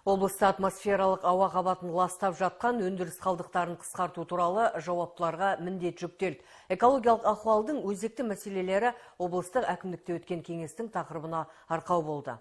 Облыста атмосфералық ауа қабатын ластап жатқан өндіріс қалдықтарын қысқарту туралы жауаптыларға міндет жүктелді. Экологиялық ахуалдың өзекті мәселелері облыстық әкімдікте өткен кеңестің тақырыбына арқау болды.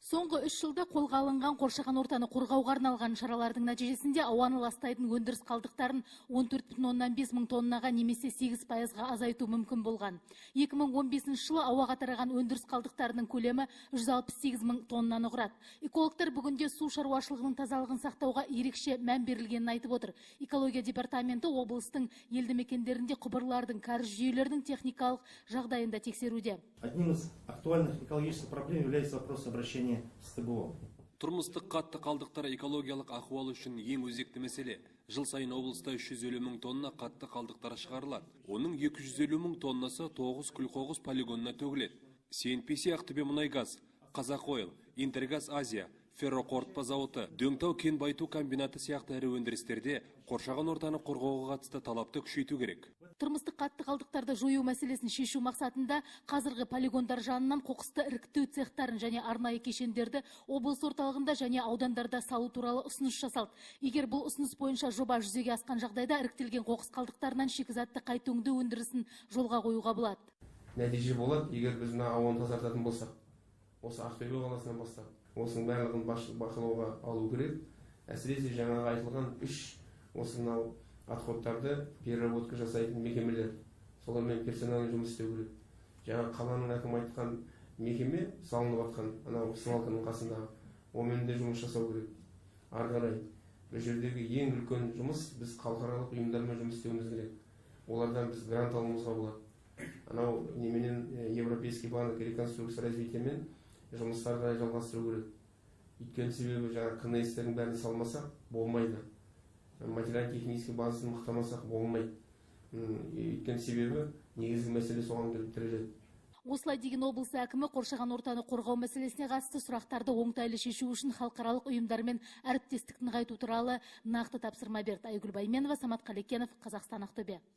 Соңғы 3 жылда қолға алынған қоршаған ортаны қорғауға арналған шаралардың нәтижесінде ауаны ластайтын өндіріс қалдықтарын 14,5 мың тоннаға немесе 8%-ға азайту мүмкін болған. 2015 жылы ауаға тараған өндіріс қалдықтарының көлемі 168 мың тоннаны құрады. Экологтар бүгінде су шаруашылығының тазалығын сақтауға ерекше мән берілгенін айтып отыр. Экология департаменті облыстың елді мекендерінде құбырлардың, кәріз жүйелерінің техникалық жағдайында тексеруде. Одним из актуальных экологических проблем является вопрос обращения с ТБО. Тұрмыстық қатты қалдықтар экологиялық ахуал үшін ең өзекті мәселе. Жыл сайын облыста 350 мың тонна қатты қалдықтар шығарылады. Оның 250 мың тоннасы 9 күл-қоқыс полигонына төгіледі. СНПC Ақтөбе мұнайгаз, Қазақойл, Интергаз Азия, Ферроқорытпа зауыты, Дөңтау кен байыту комбинаты сияқты ірі өндірістерде қоршаған ортаны қорғауға қатысты талапты күшейту керек. Тұрмыстық қатты қалдықтарды жою мәселесін шешу мақсатында қазіргі полигондар жанынан қоқысты іріктеу цехтарын және арнайы кешендерді облыс орталығында және аудандарда салу туралы ұсыныс жасалды. Егер бұл ұсыныс бойынша жоба жүзеге асқан жағдайда іріктелген қоқыс қалдықтарынан шикізатты қайта өңдеу өндірісін жолға қоюға болады. Нәтиже болады, егер біз ауаны тазартатын болсақ, осы Ақтөбе қаласынан бастап, осының барлығын бақылауға алу керек. Әсіресе жаңағы айтылған 3 осынау отходтарды переработка жасайтын мекемелер, солармен персонально жұмыс істеу керек. Жаңа қаланың әкімі айтқан мекеме салынып жатқан анау свалканың қасындағы, онымен де жұмыс жасау керек. Ары қарай бұл жердегі ең үлкен жұмыс біз халықаралық ұйымдармен жұмыс істеуіміз керек. Олардан біз грант алуымызға болады. Анау неменен Европейский банк реконструкция развитиемен жұмыстарға жалғастыру керек. Өйткені себебі жаңа КНСтердің бәрін салмасақ болмайды. Материал-технический базасын мықтамасақ болмайды. Өйткені себебі негізгі мәселе соған тіреледі. Осылай деген облыс әкімі қоршаған ортаны қорғау мәселесіне қатысты сұрақтарды оңтайлы шешу үшін халықаралық ұйымдармен әріптестікті нығайту туралы нақты тапсырма берді. Айгүл Байменова, Самат Қалекенов, Қазақстан, Ақтөбе.